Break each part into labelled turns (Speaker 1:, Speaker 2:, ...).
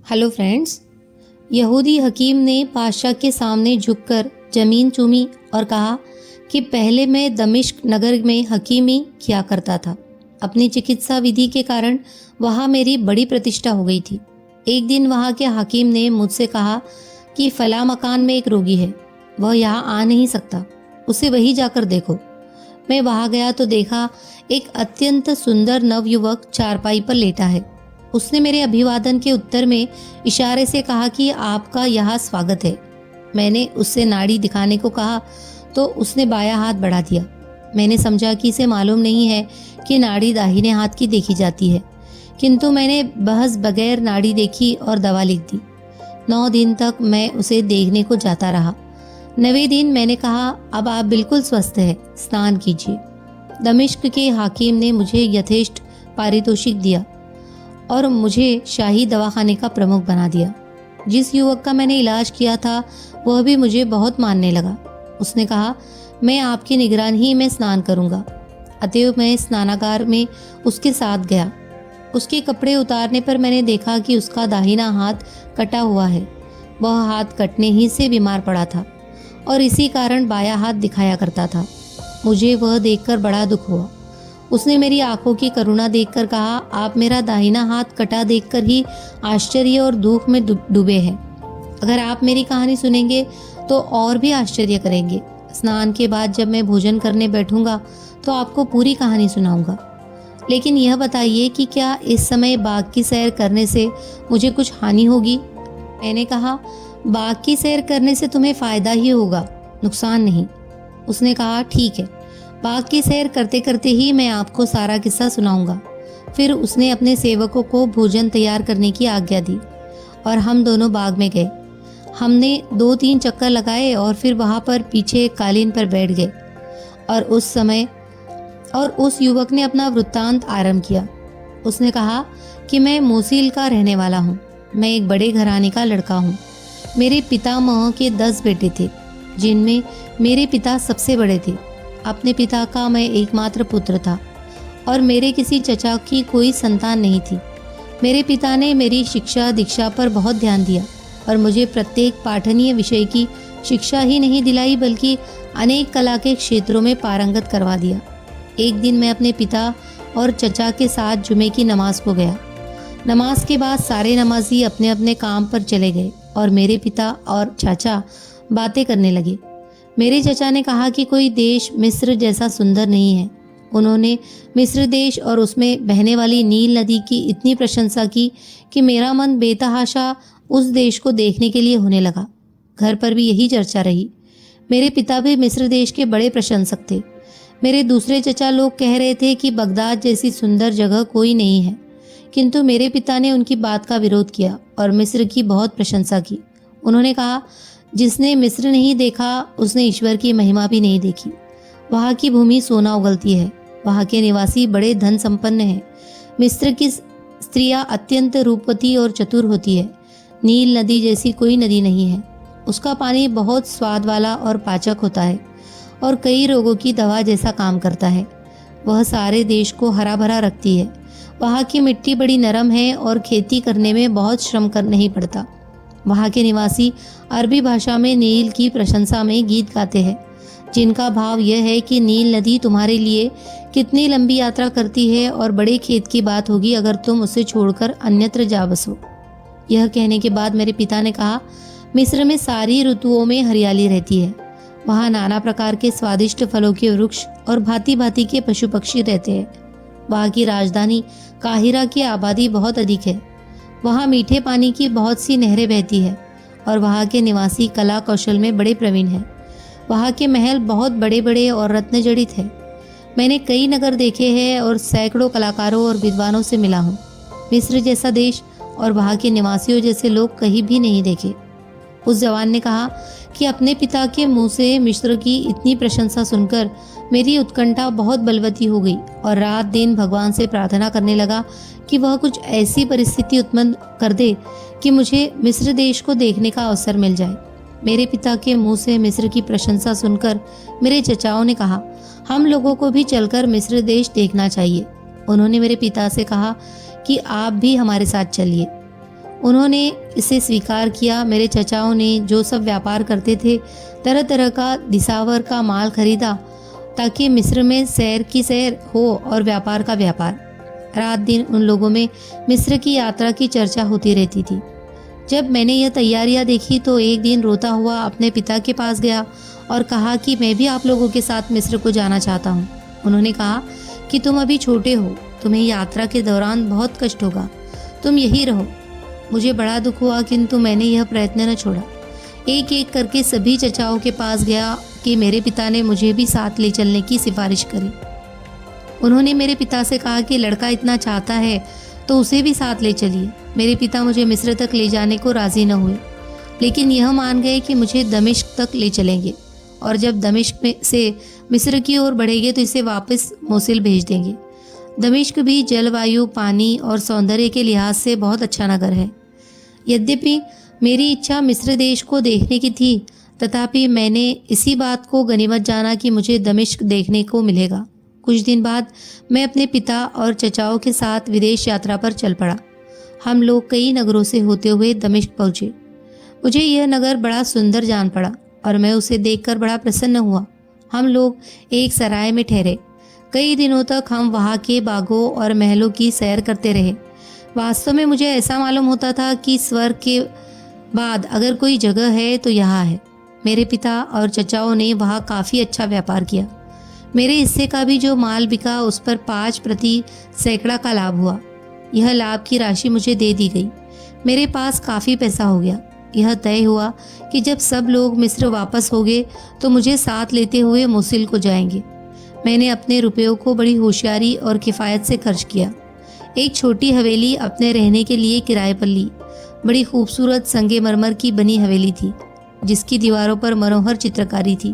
Speaker 1: Hello friends. यहूदी हकीम ने बादशाह के सामने झुककर जमीन चूमी और कहा कि पहले मैं दमिश्क नगर में हकीमी किया करता था। अपनी चिकित्सा विधि के कारण वहाँ मेरी बड़ी प्रतिष्ठा हो गई थी। एक दिन वहाँ के हकीम ने मुझसे कहा कि फला मकान में एक रोगी है, वह यहाँ आ नहीं सकता, उसे वहीं जाकर देखो। मैं वहाँ गया तो देखा एक अत्यंत सुंदर नवयुवक चारपाई पर लेटा है। उसने मेरे अभिवादन के उत्तर में इशारे से कहा कि आपका यहाँ स्वागत है। मैंने उससे नाड़ी दिखाने को कहा तो उसने बायां हाथ बढ़ा दिया। मैंने समझा कि इसे मालूम नहीं है कि नाड़ी दाहिने हाथ की देखी जाती है, किंतु मैंने बहस बगैर नाड़ी देखी और दवा लिख दी। 9 दिन तक मैं उसे देखने को जाता रहा। 9वें दिन मैंने कहा, अब आप बिल्कुल स्वस्थ हैं, स्नान कीजिए। दमिश्क के हाकिम ने मुझे यथेष्ट पारितोषिक दिया और मुझे शाही दवाखाने का प्रमुख बना दिया। जिस युवक का मैंने इलाज किया था वह भी मुझे बहुत मानने लगा। उसने कहा, मैं आपकी निगरानी में स्नान करूंगा। अतएव मैं स्नानागार में उसके साथ गया। उसके कपड़े उतारने पर मैंने देखा कि उसका दाहिना हाथ कटा हुआ है। वह हाथ कटने ही से बीमार पड़ा था और इसी कारण बायां हाथ दिखाया करता था। मुझे वह देखकर बड़ा दुख हुआ। उसने मेरी आंखों की करुणा देखकर कहा, आप मेरा दाहिना हाथ कटा देखकर ही आश्चर्य और दुख में डूबे हैं। अगर आप मेरी कहानी सुनेंगे तो और भी आश्चर्य करेंगे। स्नान के बाद जब मैं भोजन करने बैठूंगा तो आपको पूरी कहानी सुनाऊंगा। लेकिन यह बताइए कि क्या इस समय बाग की सैर करने से मुझे कुछ हानि होगी? मैंने कहा, बाग की सैर करने से तुम्हें फायदा ही होगा, नुकसान नहीं। उसने कहा, ठीक है, बाग की सैर करते करते ही मैं आपको सारा किस्सा सुनाऊंगा। फिर उसने अपने सेवकों को भोजन तैयार करने की आज्ञा दी और हम दोनों बाग में गए। हमने 2-3 चक्कर लगाए और फिर वहां पर पीछे कालीन पर बैठ गए और उस युवक ने अपना वृत्तांत आरंभ किया। उसने कहा कि मैं मोसील का रहने वाला हूँ। मैं एक बड़े घराने का लड़का हूँ। मेरे पितामह के 10 बेटे थे, जिनमें मेरे पिता सबसे बड़े थे। अपने पिता का मैं एकमात्र पुत्र था और मेरे किसी चचा की कोई संतान नहीं थी। मेरे पिता ने मेरी शिक्षा दीक्षा पर बहुत ध्यान दिया और मुझे प्रत्येक पाठनीय विषय की शिक्षा ही नहीं दिलाई बल्कि अनेक कला के क्षेत्रों में पारंगत करवा दिया। एक दिन मैं अपने पिता और चचा के साथ जुमे की नमाज को गया। नमाज के बाद सारे नमाजी अपने अपने काम पर चले गए और मेरे पिता और चाचा बातें करने लगे। मेरे चचा ने कहा कि कोई देश मिस्र जैसा सुंदर नहीं है। उन्होंने मिस्र देश और उसमें बहने वाली नील नदी की इतनी प्रशंसा की कि मेरा मन बेतहाशा उस देश को देखने के लिए होने लगा। घर पर भी यही चर्चा रही। मेरे पिता भी मिस्र देश के बड़े प्रशंसक थे। मेरे दूसरे चचा लोग कह रहे थे कि बगदाद जैसी सुंदर जगह कोई नहीं है, किंतु मेरे पिता ने उनकी बात का विरोध किया और मिस्र की बहुत प्रशंसा की। उन्होंने कहा, जिसने मिस्र नहीं देखा उसने ईश्वर की महिमा भी नहीं देखी। वहाँ की भूमि सोना उगलती है, वहाँ के निवासी बड़े धन संपन्न हैं। मिस्र की स्त्रियां अत्यंत रूपवती और चतुर होती है। नील नदी जैसी कोई नदी नहीं है। उसका पानी बहुत स्वाद वाला और पाचक होता है और कई रोगों की दवा जैसा काम करता है। वह सारे देश को हरा भरा रखती है। वहाँ की मिट्टी बड़ी नरम है और खेती करने में बहुत श्रम कर नहीं पड़ता। वहाँ के निवासी अरबी भाषा में नील की प्रशंसा में गीत गाते हैं, जिनका भाव यह है कि नील नदी तुम्हारे लिए कितनी लंबी यात्रा करती है और बड़े खेत की बात होगी अगर तुम उसे छोड़कर अन्यत्र जा बसो। यह कहने के बाद मेरे पिता ने कहा, मिस्र में सारी ऋतुओं में हरियाली रहती है। वहाँ नाना प्रकार के स्वादिष्ट फलों के वृक्ष और भांति भांति के पशु पक्षी रहते हैं। वहाँ की राजधानी काहिरा की आबादी बहुत अधिक है। वहाँ मीठे पानी की बहुत सी नहरें बहती है और वहाँ के निवासी कला कौशल में बड़े प्रवीण हैं। वहाँ के महल बहुत बड़े बड़े और रत्न जड़ित है। मैंने कई नगर देखे हैं और सैकड़ों कलाकारों और विद्वानों से मिला हूँ। मिस्र जैसा देश और वहाँ के निवासियों जैसे लोग कहीं भी नहीं देखे। उस जवान ने कहा कि अपने पिता के मुंह से मिस्र की इतनी प्रशंसा सुनकर मेरी उत्कंठा बहुत बलवती हो गई और रात दिन भगवान से प्रार्थना करने लगा कि वह कुछ ऐसी परिस्थिति उत्पन्न कर दे कि मुझे मिस्र देश को देखने का अवसर मिल जाए। मेरे पिता के मुंह से मिस्र की प्रशंसा सुनकर मेरे चचाओं ने कहा, हम लोगों को भी चलकर मिस्र देश देखना चाहिए। उन्होंने मेरे पिता से कहा कि आप भी हमारे साथ चलिए। उन्होंने इसे स्वीकार किया। मेरे चचाओं ने जो सब व्यापार करते थे, तरह तरह का दिसावर का माल खरीदा ताकि मिस्र में सैर की सैर हो और व्यापार का व्यापार। रात दिन उन लोगों में मिस्र की यात्रा की चर्चा होती रहती थी। जब मैंने यह तैयारियां देखी तो एक दिन रोता हुआ अपने पिता के पास गया और कहा कि मैं भी आप लोगों के साथ मिस्र को जाना चाहता हूँ। उन्होंने कहा कि तुम अभी छोटे हो, तुम्हें यात्रा के दौरान बहुत कष्ट होगा, तुम यही रहो। मुझे बड़ा दुख हुआ, किंतु मैंने यह प्रयत्न न छोड़ा। एक एक करके सभी चचाओं के पास गया कि मेरे पिता ने मुझे भी साथ ले चलने की सिफारिश करी। उन्होंने मेरे पिता से कहा कि लड़का इतना चाहता है तो उसे भी साथ ले चलिए। मेरे पिता मुझे मिस्र तक ले जाने को राजी न हुए, लेकिन यह मान गए कि मुझे दमिश्क तक ले चलेंगे और जब दमिश्क में से मिस्र की ओर बढ़ेंगे तो इसे वापस मोसिल भेज देंगे। दमिश्क भी जलवायु, पानी और सौंदर्य के लिहाज से बहुत अच्छा नगर है। यद्यपि मेरी इच्छा मिस्र देश को देखने की थी, तथापि मैंने इसी बात को गनीमत जाना कि मुझे दमिश्क देखने को मिलेगा। कुछ दिन बाद मैं अपने पिता और चचाओं के साथ विदेश यात्रा पर चल पड़ा। हम लोग कई नगरों से होते हुए दमिश्क पहुँचे। मुझे यह नगर बड़ा सुंदर जान पड़ा और मैं उसे देखकर बड़ा प्रसन्न हुआ। हम लोग एक सराय में ठहरे। कई दिनों तक हम वहाँ के बागों और महलों की सैर करते रहे। वास्तव में मुझे ऐसा मालूम होता था कि स्वर्ग के बाद अगर कोई जगह है तो यहाँ है। मेरे पिता और चचाओं ने वहाँ काफ़ी अच्छा व्यापार किया। मेरे हिस्से का भी जो माल बिका उस पर 5% का लाभ हुआ। यह लाभ की राशि मुझे दे दी गई। मेरे पास काफ़ी पैसा हो गया। यह तय हुआ कि जब सब लोग मिस्र वापस हो गए तो मुझे साथ लेते हुए मोसिल को जाएंगे। मैंने अपने रुपयों को बड़ी होशियारी और किफ़ायत से खर्च किया। एक छोटी हवेली अपने रहने के लिए किराए पर ली। बड़ी खूबसूरत संगमरमर की बनी हवेली थी, जिसकी दीवारों पर मनोहर चित्रकारी थी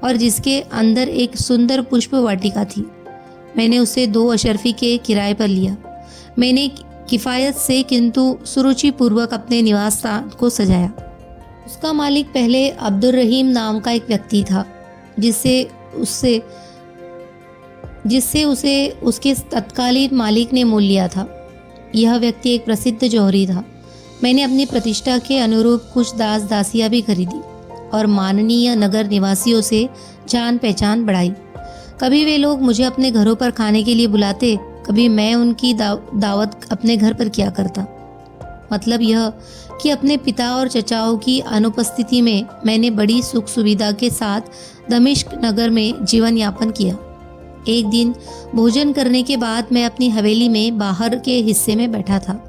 Speaker 1: और जिसके अंदर एक सुंदर पुष्प वाटिका थी। मैंने उसे 2 अशरफी के किराए पर लिया। मैंने किफ़ायत से किंतु सुरुचिपूर्वक अपने निवास स्थान को सजाया। उसका मालिक पहले अब्दुल रहीम नाम का एक व्यक्ति था, जिससे उसे उसके तत्कालीन मालिक ने मोल लिया था। यह व्यक्ति एक प्रसिद्ध जौहरी था। मैंने अपनी प्रतिष्ठा के अनुरूप कुछ दास दासियां भी खरीदी और माननीय नगर निवासियों से जान पहचान बढ़ाई। कभी वे लोग मुझे अपने घरों पर खाने के लिए बुलाते, कभी मैं उनकी दावत अपने घर पर किया करता। मतलब यह कि अपने पिता और चचाओं की अनुपस्थिति में मैंने बड़ी सुख सुविधा के साथ दमिश्क नगर में जीवन यापन किया। एक दिन भोजन करने के बाद मैं अपनी हवेली में बाहर के हिस्से में बैठा था।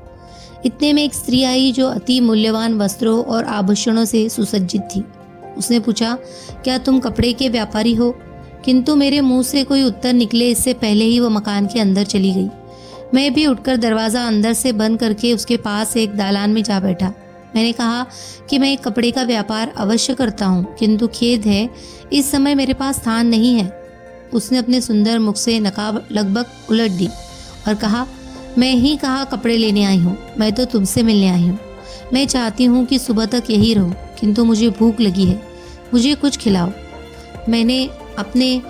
Speaker 1: इतने में एक स्त्री आई जो अति मूल्यवान वस्त्रों और आभूषणों से सुसज्जित थी। उसने पूछा, क्या तुम कपड़े के व्यापारी हो? किंतु मेरे मुंह से कोई उत्तर निकले इससे पहले ही वह मकान के अंदर चली गई। मैं भी उठकर दरवाज़ा अंदर से बंद करके उसके पास एक दालान में जा बैठा। मैंने कहा कि मैं एक कपड़े का व्यापार अवश्य करता हूँ, किंतु खेद है इस समय मेरे पास स्थान नहीं है। उसने अपने सुंदर मुख से नकाब लगभग उलट दी और कहा, मैं ही कहाँ कपड़े लेने आई हूँ, मैं तो तुमसे मिलने आई हूँ। मैं चाहती हूँ कि सुबह तक यही रहूँ, किंतु मुझे भूख लगी है, मुझे कुछ खिलाओ। मैंने अपने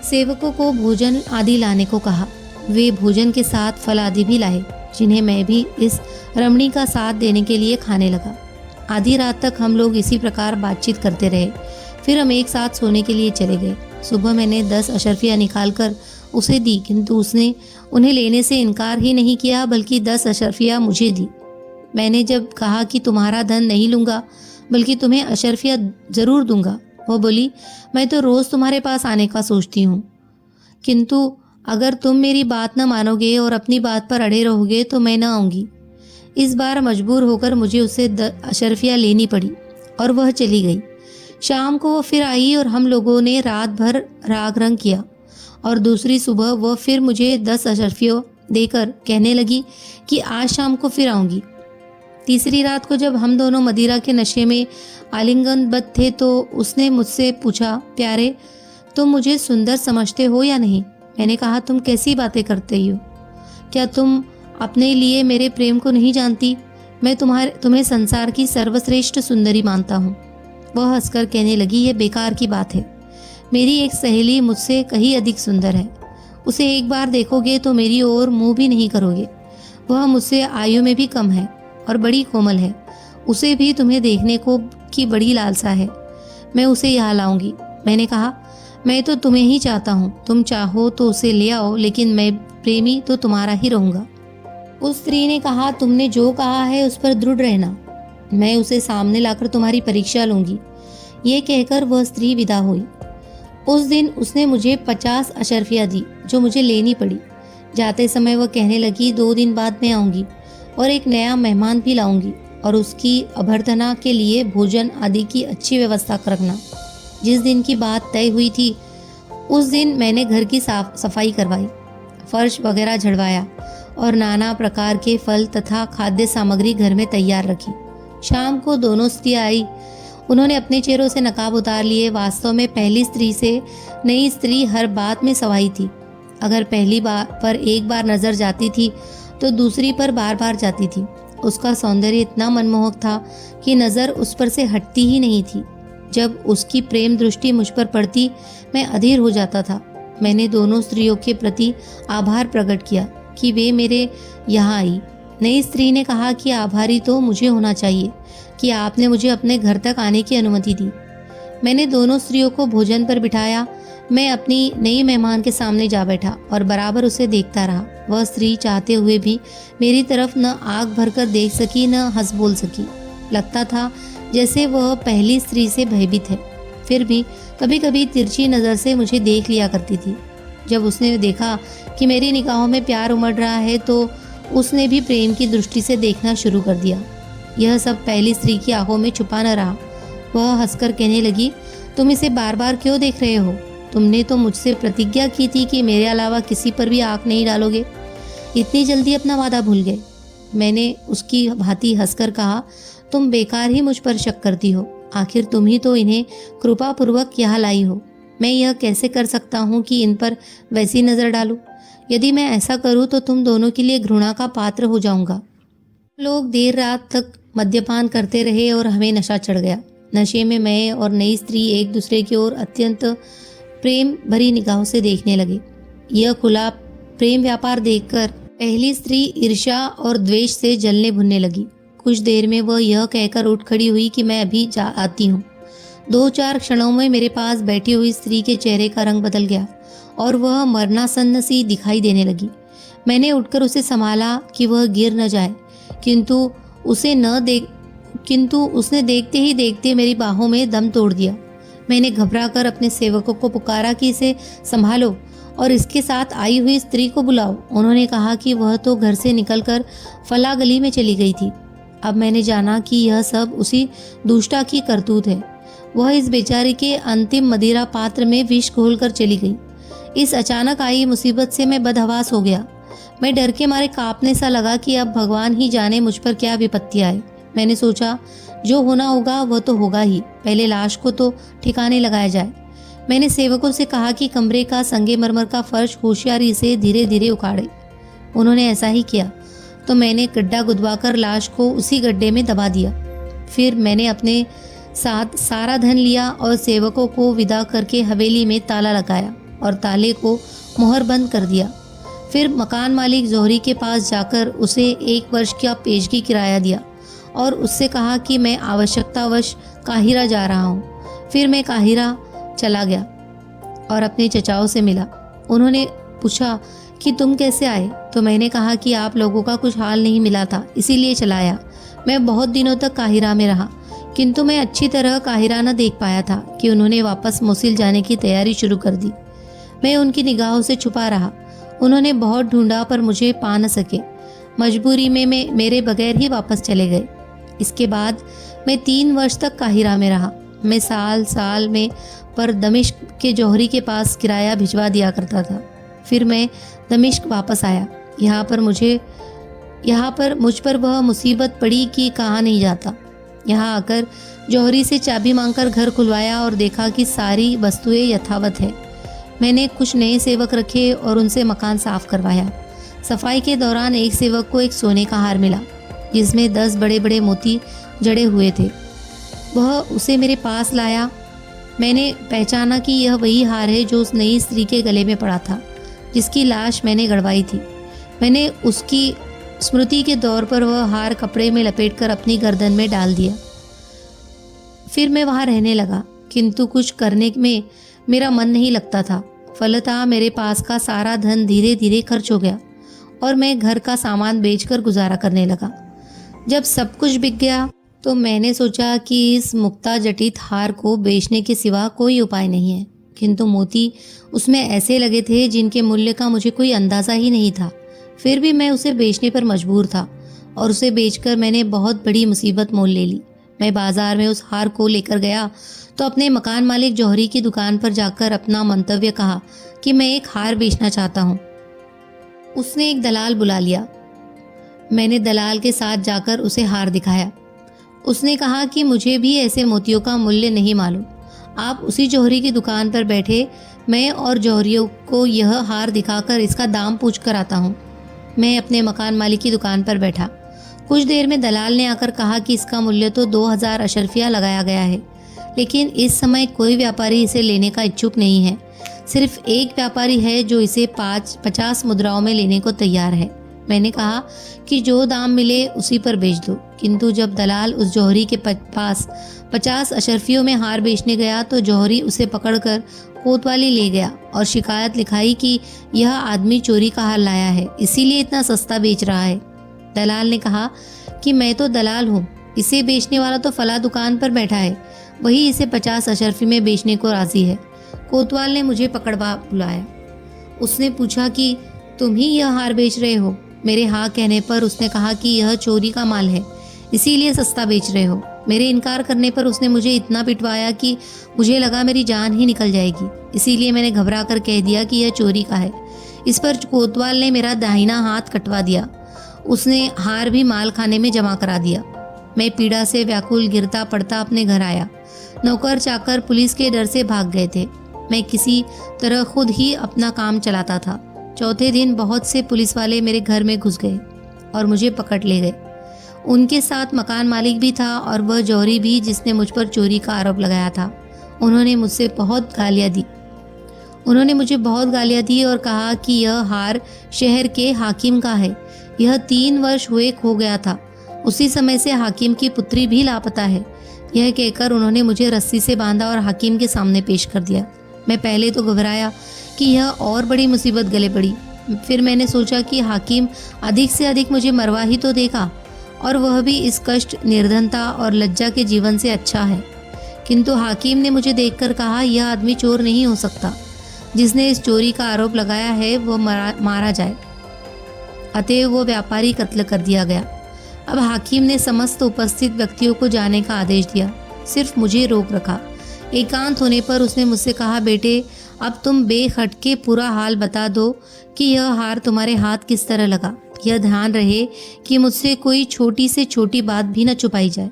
Speaker 1: सेवकों को भोजन आदि लाने को कहा। वे भोजन के साथ फल आदि भी लाए, जिन्हें मैं भी इस रमणी का साथ देने के लिए खाने लगा। आधी रात तक हम लोग इसी प्रकार बातचीत करते रहे। फिर हम एक साथ सोने के लिए चले गए। सुबह मैंने 10 अशरफियाँ निकाल कर उसे दी, किंतु उसने उन्हें लेने से इनकार ही नहीं किया, बल्कि 10 अशरफियाँ मुझे दी। मैंने जब कहा कि तुम्हारा धन नहीं लूँगा, बल्कि तुम्हें अशरफियाँ ज़रूर दूंगा, वह बोली, मैं तो रोज़ तुम्हारे पास आने का सोचती हूँ, किंतु अगर तुम मेरी बात न मानोगे और अपनी बात पर अड़े रहोगे तो मैं न आऊँगी। इस बार मजबूर होकर मुझे उससे अशरफियाँ लेनी पड़ी और वह चली गई। शाम को वह फिर आई और हम लोगों ने रात भर राग रंग किया और दूसरी सुबह वह फिर मुझे 10 अशरफियों देकर कहने लगी कि आज शाम को फिर आऊँगी। तीसरी रात को जब हम दोनों मदिरा के नशे में आलिंगनबद्ध थे तो उसने मुझसे पूछा, प्यारे, तुम मुझे सुंदर समझते हो या नहीं? मैंने कहा, तुम कैसी बातें करते हो? क्या तुम अपने लिए मेरे प्रेम को नहीं जानती? मैं तुम्हें संसार की सर्वश्रेष्ठ सुंदरी मानता हूँ। वह हंसकर कहने लगी, यह बेकार की बात है। मेरी एक सहेली मुझसे कहीं अधिक सुंदर है। उसे एक बार देखोगे तो मेरी ओर मुंह भी नहीं करोगे। वह मुझसे आयु में भी कम है और बड़ी कोमल है। उसे भी तुम्हें देखने को की बड़ी लालसा है। मैं उसे यहाँ लाऊंगी। मैंने कहा, मैं तो तुम्हें ही चाहता हूँ, तुम चाहो तो उसे ले आओ, लेकिन मैं प्रेमी तो तुम्हारा ही रहूंगा। उस स्त्री ने कहा, तुमने जो कहा है उस पर दृढ़ रहना, मैं उसे सामने लाकर तुम्हारी परीक्षा लूंगी। ये कहकर वह स्त्री विदा हुई। उस दिन उसने मुझे 50 अशर्फियाँ दी, जो मुझे लेनी पड़ी। जाते समय वह कहने लगी, 2 दिन बाद मैं आऊंगी और एक नया मेहमान भी लाऊंगी, और उसकी अभ्यर्थना के लिए भोजन आदि की अच्छी व्यवस्था रखना। जिस दिन की बात तय हुई थी उस दिन मैंने घर की सफाई करवाई, फर्श वगैरह झड़वाया और नाना प्रकार के फल तथा खाद्य सामग्री घर में तैयार रखी। शाम को दोनों स्त्रियाँ आई। उन्होंने अपने चेहरों से नकाब उतार लिए। वास्तव में पहली स्त्री से नई स्त्री हर बात में सवाई थी। अगर पहली बार पर एक बार नजर जाती थी तो दूसरी पर बार बार जाती थी। उसका सौंदर्य इतना मनमोहक था कि नजर उस पर से हटती ही नहीं थी। जब उसकी प्रेम दृष्टि मुझ पर पड़ती मैं अधीर हो जाता था। मैंने दोनों स्त्रियों के प्रति आभार प्रकट किया कि वे मेरे यहाँ आई। नई स्त्री ने कहा कि आभारी तो मुझे होना चाहिए कि आपने मुझे अपने घर तक आने की अनुमति दी। मैंने दोनों स्त्रियों को भोजन पर बिठाया। मैं अपनी नई मेहमान के सामने जा बैठा और बराबर उसे देखता रहा। वह स्त्री चाहते हुए भी मेरी तरफ न आंख भरकर देख सकी, न हंस बोल सकी। लगता था जैसे वह पहली स्त्री से भयभीत है। फिर भी कभी कभी तिरछी नज़र से मुझे देख लिया करती थी। जब उसने देखा कि मेरी निगाहों में प्यार उमड़ रहा है तो उसने भी प्रेम की दृष्टि से देखना शुरू कर दिया। यह सब पहली स्त्री की आंखों में छुपा न रहा। वह हंसकर कहने लगी, तुम इसे बार बार क्यों देख रहे हो? तुमने तो मुझसे प्रतिज्ञा की थी कि मेरे अलावा किसी पर भी आंख नहीं डालोगे। इतनी जल्दी अपना वादा भूल गए। मैंने उसकी भांति हंसकर कहा, तुम बेकार ही मुझ पर शक करती हो। आखिर तुम ही तो इन्हें कृपापूर्वक यहाँ लाई हो। मैं यह कैसे कर सकता हूँ कि इन पर वैसी नज़र डालूं? यदि मैं ऐसा करूँ तो तुम दोनों के लिए घृणा का पात्र हो जाऊंगा। लोग देर रात तक मद्यपान करते रहे और हमें नशा चढ़ गया। नशे में मैं और नई स्त्री एक दूसरे की ओर अत्यंत प्रेम भरी निगाहों से देखने लगे। यह खुला प्रेम व्यापार देखकर पहली स्त्री ईर्ष्या और द्वेष से जलने भुनने लगी। कुछ देर में वह यह कहकर उठ खड़ी हुई कि मैं अभी जा आती हूँ। 2-4 क्षणों में मेरे पास बैठी हुई स्त्री के चेहरे का रंग बदल गया और वह मरनासन्न सी दिखाई देने लगी। मैंने उठकर उसे संभाला कि वह गिर न जाए, किंतु उसने देखते ही देखते मेरी बाहों में दम तोड़ दिया। मैंने घबराकर अपने सेवकों को पुकारा कि इसे संभालो और इसके साथ आई हुई स्त्री को बुलाओ। उन्होंने कहा कि वह तो घर से निकलकर फला गली में चली गई थी। अब मैंने जाना कि यह सब उसी दुष्टा की करतूत है। वह इस बेचारी के अंतिम मदिरा पात्र में विष घोलकर चली गई। इस अचानक आई मुसीबत से मैं बदहवास हो गया। मैं डर के मारे कांपने सा लगा कि अब भगवान ही जाने मुझ पर क्या विपत्ति आए। मैंने सोचा, जो होना होगा वह तो होगा ही, पहले लाश को तो ठिकाने लगाया जाए। मैंने सेवकों से कहा कि कमरे का संगमरमर का फर्श होशियारी से धीरे धीरे उखाड़े। उन्होंने ऐसा ही किया तो मैंने गड्ढा गुदवाकर लाश को उसी गड्ढे में दबा दिया। फिर मैंने अपने साथ सारा धन लिया और सेवकों को विदा करके हवेली में ताला लगाया और ताले को मोहर बंद कर दिया। फिर मकान मालिक जोहरी के पास जाकर उसे 1 वर्ष का पेशगी किराया दिया और उससे कहा कि मैं आवश्यकतावश काहिरा जा रहा हूँ। फिर मैं काहिरा चला गया और अपने चचाओं से मिला। उन्होंने पूछा कि तुम कैसे आए? तो मैंने कहा कि आप लोगों का कुछ हाल नहीं मिला था, इसीलिए चला आया। मैं बहुत दिनों तक काहिरा में रहा, किंतु मैं अच्छी तरह काहिरा न देख पाया था कि उन्होंने वापस मोसिल जाने की तैयारी शुरू कर दी। मैं उनकी निगाहों से छुपा रहा। उन्होंने बहुत ढूंढा पर मुझे पा न सके। मजबूरी में मेरे बगैर ही वापस चले गए। इसके बाद मैं 3 वर्ष तक काहिरा में रहा। मैं साल में पर दमिश्क के जौहरी के पास किराया भिजवा दिया करता था। फिर मैं दमिश्क वापस आया। यहाँ पर मुझ पर वह मुसीबत पड़ी कि कहा नहीं जाता। यहाँ आकर जौहरी से चाबी मांगकर घर खुलवाया और देखा कि सारी वस्तुएं यथावत है। मैंने कुछ नए सेवक रखे और उनसे मकान साफ करवाया। सफाई के दौरान एक सेवक को एक सोने का हार मिला जिसमें 10 बड़े बड़े मोती जड़े हुए थे। वह उसे मेरे पास लाया। मैंने पहचाना कि यह वही हार है जो उस नई स्त्री के गले में पड़ा था जिसकी लाश मैंने गड़वाई थी। मैंने उसकी स्मृति के तौर पर वह हार कपड़े में लपेटकर अपनी गर्दन में डाल दिया। फिर मैं वहाँ रहने लगा, किंतु कुछ करने में मेरा मन नहीं लगता था। फलतः मेरे पास का सारा धन धीरे धीरे खर्च हो गया और मैं घर का सामान बेचकर गुजारा करने लगा। जब सब कुछ बिक गया तो मैंने सोचा कि इस मुक्ता जटित हार को बेचने के सिवा कोई उपाय नहीं है, किंतु मोती उसमें ऐसे लगे थे जिनके मूल्य का मुझे कोई अंदाज़ा ही नहीं था। फिर भी मैं उसे बेचने पर मजबूर था और उसे बेचकर मैंने बहुत बड़ी मुसीबत मोल ले ली। मैं बाजार में उस हार को लेकर गया तो अपने मकान मालिक जौहरी की दुकान पर जाकर अपना मंतव्य कहा कि मैं एक हार बेचना चाहता हूँ। उसने एक दलाल बुला लिया। मैंने दलाल के साथ जाकर उसे हार दिखाया। उसने कहा कि मुझे भी ऐसे मोतियों का मूल्य नहीं मालूम, आप उसी जौहरी की दुकान पर बैठे, मैं और जौहरियों को यह हार दिखाकर इसका दाम पूछ कर आता हूँ। मैं अपने मकान मालिक की दुकान पर बैठा। कुछ देर में दलाल ने आकर कहा कि इसका मूल्य तो 2000 अशरफिया लगाया गया है, लेकिन इस समय कोई व्यापारी इसे लेने का इच्छुक नहीं है। सिर्फ एक व्यापारी है जो इसे 50 मुद्राओं में लेने को तैयार है। मैंने कहा कि जो दाम मिले उसी पर बेच दो, किंतु जब दलाल उस जौहरी के पास 50 अशरफियों में हार बेचने गया तो जौहरी उसे पकड़कर कोतवाली ले गया और शिकायत लिखाई कि यह आदमी चोरी का हार लाया है, इसीलिए इतना सस्ता बेच रहा है। दलाल ने कहा कि मैं तो दलाल हूँ, इसे बेचने वाला तो फला दुकान पर बैठा है, वही इसे 50 अशरफी में बेचने को राजी है। कोतवाल ने मुझे पकड़वा बुलाया। उसने पूछा कि तुम ही यह हार बेच रहे हो? मेरे हाँ कहने पर उसने कहा कि यह चोरी का माल है, इसीलिए सस्ता बेच रहे हो। मेरे इनकार करने पर उसने मुझे इतना पिटवाया कि मुझे लगा मेरी जान ही निकल जाएगी, इसीलिए मैंने घबरा कर कह दिया कि यह चोरी का है। इस पर कोतवाल ने मेरा दाहिना हाथ कटवा दिया। उसने हार भी माल खाने में जमा करा दिया। मैं पीड़ा से व्याकुल गिरता पड़ता अपने घर आया। नौकर चाकर पुलिस के डर से भाग गए थे। मैं किसी तरह खुद ही अपना काम चलाता था। चौथे दिन बहुत से पुलिस वाले मेरे घर में घुस गए और मुझे पकड़ ले गए। उनके साथ मकान मालिक भी था और वह जौहरी भी, जिसने मुझ पर चोरी का आरोप लगाया था। उन्होंने मुझे बहुत गालियां दी और कहा कि यह हार शहर के हाकिम का है। यह 3 वर्ष हुए खो गया था। उसी समय से हाकिम की पुत्री भी लापता है। यह कहकर उन्होंने मुझे रस्सी से बांधा और हाकिम के सामने पेश कर दिया। मैं पहले तो घबराया कि यह और बड़ी मुसीबत गले पड़ी। फिर मैंने सोचा कि हाकिम अधिक से अधिक मुझे मरवा ही तो देगा, और वह भी इस कष्ट, निर्धनता और लज्जा के जीवन से अच्छा है। किंतु हाकिम ने मुझे देखकर कहा, यह आदमी चोर नहीं हो सकता। जिसने इस चोरी का आरोप लगाया है वह मारा जाए। अतएव वो व्यापारी कत्ल कर दिया गया। अब हाकिम ने समस्त उपस्थित व्यक्तियों को जाने का आदेश दिया, सिर्फ मुझे रोक रखा। एकांत होने पर उसने मुझसे कहा, बेटे अब तुम बेखटके पूरा हाल बता दो कि यह हार तुम्हारे हाथ किस तरह लगा। यह ध्यान रहे कि मुझसे कोई छोटी से छोटी बात भी न छुपाई जाए।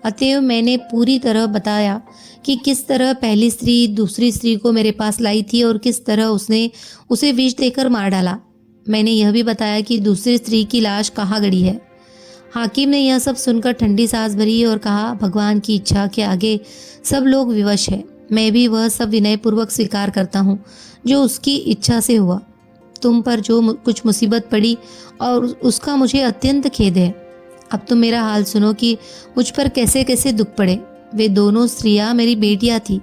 Speaker 1: अतएव मैंने पूरी तरह बताया कि किस तरह पहली स्त्री दूसरी स्त्री को मेरे पास लाई थी और किस तरह उसने उसे विष देकर मार डाला। मैंने यह भी बताया कि दूसरी स्त्री की लाश कहाँ गड़ी है। हाकिम ने यह सब सुनकर ठंडी सांस भरी और कहा, भगवान की इच्छा के आगे सब लोग विवश है। मैं भी वह सब विनयपूर्वक स्वीकार करता हूँ जो उसकी इच्छा से हुआ। तुम पर जो कुछ मुसीबत पड़ी और उसका मुझे अत्यंत खेद है। अब तुम मेरा हाल सुनो कि मुझ पर कैसे कैसे दुख पड़े। वे दोनों स्त्रियां मेरी बेटियां थी।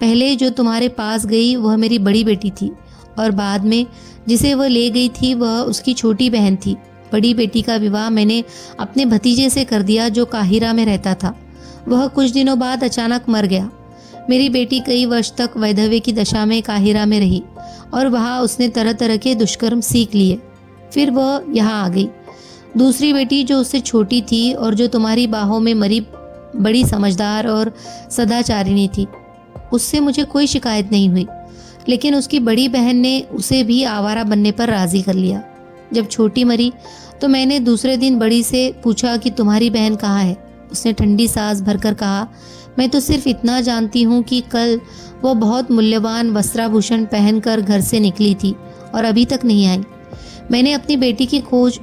Speaker 1: पहले जो तुम्हारे पास गई वह मेरी बड़ी बेटी थी और बाद में जिसे वह ले गई थी वह उसकी छोटी बहन थी। बड़ी बेटी का विवाह मैंने अपने भतीजे से कर दिया जो काहिरा में रहता था। वह कुछ दिनों बाद अचानक मर गया। मेरी बेटी कई वर्ष तक वैधव्य की दशा में काहिरा में रही और वहाँ उसने तरह तरह के दुष्कर्म सीख लिए। फिर वह यहाँ आ गई। दूसरी बेटी जो उससे छोटी थी और जो तुम्हारी बाहों में मरी, बड़ी समझदार और सदाचारिणी थी। उससे मुझे कोई शिकायत नहीं हुई, लेकिन उसकी बड़ी बहन ने उसे भी आवारा बनने पर राजी कर लिया। जब छोटी मरी तो मैंने दूसरे दिन बड़ी से पूछा कि तुम्हारी बहन कहाँ है। उसने ठंडी सांस भरकर कहा, मैं तो सिर्फ इतना जानती हूँ कि कल वह बहुत मूल्यवान वस्त्राभूषण पहनकर घर से निकली थी और अभी तक नहीं आई। मैंने अपनी बेटी की खोज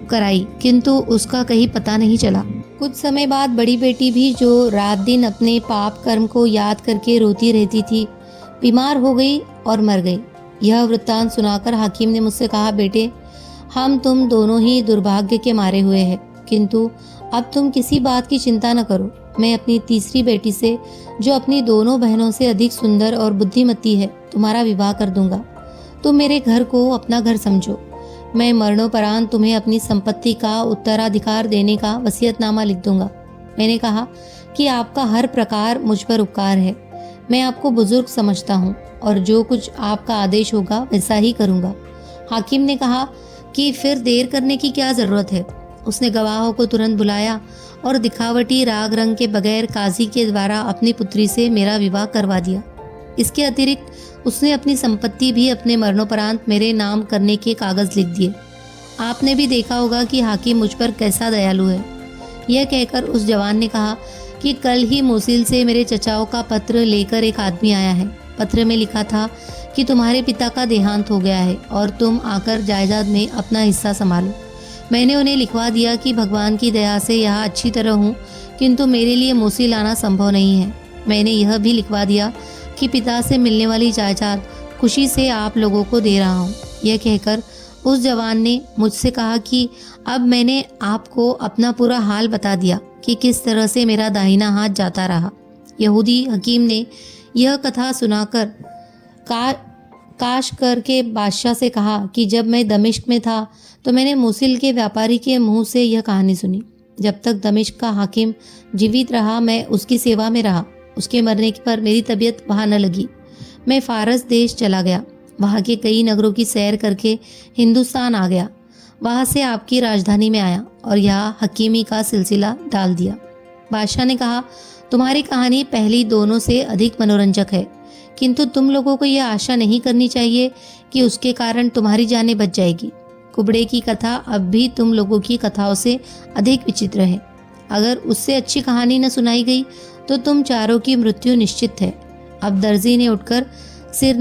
Speaker 1: कराई किंतु उसका कहीं पता नहीं चला। कुछ समय बाद बड़ी बेटी भी, जो रात दिन अपने पाप कर्म को याद करके रोती रहती थी, बीमार हो गई और मर गई। यह वृत्तांत सुनाकर हाकिम ने मुझसे कहा, बेटे हम तुम दोनों ही दुर्भाग्य के मारे हुए हैं, किंतु अब तुम किसी बात की चिंता न करो। मैं अपनी तीसरी बेटी से, जो अपनी दोनों बहनों से अधिक सुंदर और बुद्धिमती है, तुम्हारा विवाह कर दूंगा। तुम मेरे घर को अपना घर समझो। मैं मरणोपरांत तुम्हें अपनी संपत्ति का उत्तराधिकार देने का वसीयतनामा लिख दूंगा। मैंने कहा कि आपका हर प्रकार मुझ पर उपकार है। मैं आपको बुजुर्ग समझता हूँ और जो कुछ आपका आदेश होगा वैसा ही करूँगा। हाकिम ने कहा कि फिर देर करने की क्या ज़रूरत है। उसने गवाहों को तुरंत बुलाया और दिखावटी राग रंग के बगैर काजी के द्वारा अपनी पुत्री से मेरा विवाह करवा दिया। इसके अतिरिक्त उसने अपनी संपत्ति भी अपने मरणोपरांत मेरे नाम करने के कागज़ लिख दिए। आपने भी देखा होगा कि हाकिम मुझ पर कैसा दयालु है। यह कहकर उस जवान ने कहा कि कल ही मोसिल से मेरे चचाओं का पत्र लेकर एक आदमी आया है। पत्र में लिखा था कि तुम्हारे पिता का देहांत हो गया है और तुम आकर जायदाद में अपना हिस्सा संभालो। मैंने उन्हें लिखवा दिया कि भगवान की दया से यहाँ अच्छी तरह हूँ, किंतु मेरे लिए मोसिल आना संभव नहीं है। मैंने यह भी लिखवा दिया कि पिता से मिलने वाली जायदाद खुशी से आप लोगों को दे रहा हूँ। यह कहकर उस जवान ने मुझसे कहा कि अब मैंने आपको अपना पूरा हाल बता दिया कि किस तरह से मेरा दाहिना हाथ जाता रहा। यहूदी हकीम ने यह कथा सुनाकर काशकर के बादशाह से कहा कि जब मैं दमिश्क में था तो मैंने मोसिल के व्यापारी के मुंह से यह कहानी सुनी। जब तक दमिश्क का हाकिम जीवित रहा मैं उसकी सेवा में रहा। उसके मरने पर मेरी तबीयत वहाँ न लगी। मैं फारस देश चला गया। वहाँ के कई नगरों की सैर करके हिंदुस्तान आ गया। वहाँ से आपकी राजधानी में आया और यहाँ हकीमी का सिलसिला डाल दिया। बादशाह ने कहा, तुम्हारी कहानी पहली दोनों से अधिक मनोरंजक है, किंतु तुम लोगों को यह आशा नहीं करनी चाहिए कि उसके कारण तुम्हारी जानें बच जाएगी। कुबड़े की कथा अब भी तुम लोगों की कथाओं से अधिक विचित्र है। अगर उससे अच्छी कहानी न सुनाई गई तो तुम चारों की मृत्यु निश्चित है। अब दर्जी ने उठकर सिर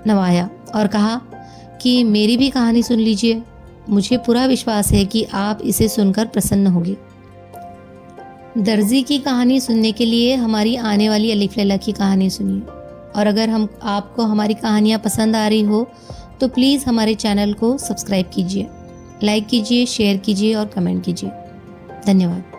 Speaker 1: नवाया और कहा कि मेरी भी कहानी सुन लीजिए। मुझे पूरा विश्वास है कि आप इसे सुनकर प्रसन्न होंगे। दर्जी की कहानी सुनने के लिए हमारी आने वाली अलिफ लैला की कहानी सुनिए। और अगर आपको हमारी कहानियाँ पसंद आ रही हो तो प्लीज़ हमारे चैनल को सब्सक्राइब कीजिए, लाइक कीजिए, शेयर कीजिए और कमेंट कीजिए। धन्यवाद।